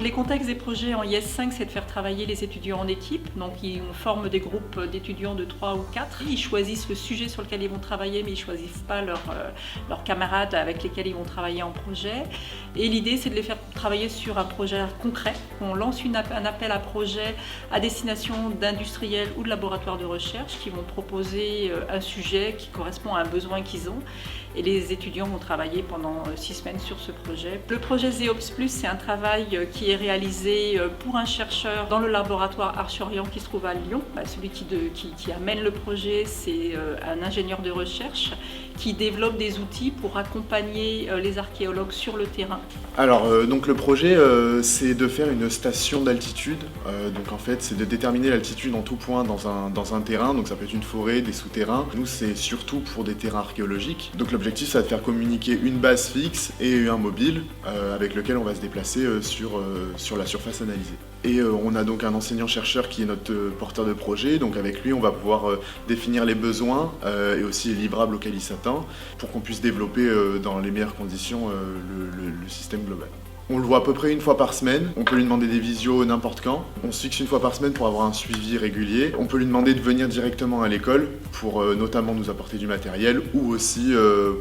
Les contextes des projets en IS5, c'est de faire travailler les étudiants en équipe. Donc on forme des groupes d'étudiants de 3 ou 4. Ils choisissent le sujet sur lequel ils vont travailler, mais ils ne choisissent pas leurs camarades avec lesquels ils vont travailler en projet. Et l'idée, c'est de les faire travailler sur un projet concret. On lance un appel à projet à destination d'industriels ou de laboratoires de recherche qui vont proposer un sujet qui correspond à un besoin qu'ils ont. Et les étudiants vont travailler pendant 6 semaines sur ce projet. Le projet ZEOPS+, c'est un travail qui est réalisé pour un chercheur dans le laboratoire Arche-Orient qui se trouve à Lyon. Celui qui amène le projet, c'est un ingénieur de recherche qui développe des outils pour accompagner les archéologues sur le terrain. Alors, donc le projet, c'est de faire une station d'altitude. Donc en fait, c'est de déterminer l'altitude en tout point dans un terrain. Donc ça peut être une forêt, des souterrains. Nous, c'est surtout pour des terrains archéologiques. Donc l'objectif, c'est de faire communiquer une base fixe et un mobile avec lequel on va se déplacer sur la surface analysée. Et on a donc un enseignant-chercheur qui est notre porteur de projet. Donc avec lui, on va pouvoir définir les besoins et aussi les livrables auxquels il s'attend pour qu'on puisse développer dans les meilleures conditions le système global. On le voit à peu près une fois par semaine. On peut lui demander des visios n'importe quand. On se fixe une fois par semaine pour avoir un suivi régulier. On peut lui demander de venir directement à l'école pour notamment nous apporter du matériel ou aussi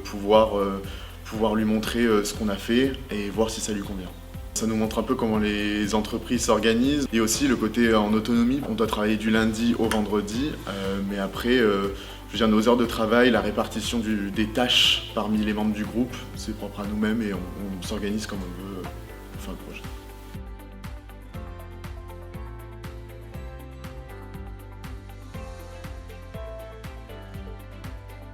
pouvoir lui montrer ce qu'on a fait et voir si ça lui convient. Ça nous montre un peu comment les entreprises s'organisent et aussi le côté en autonomie. On doit travailler du lundi au vendredi, mais après, nos heures de travail, la répartition des tâches parmi les membres du groupe, c'est propre à nous-mêmes et on s'organise comme on veut pour faire le projet.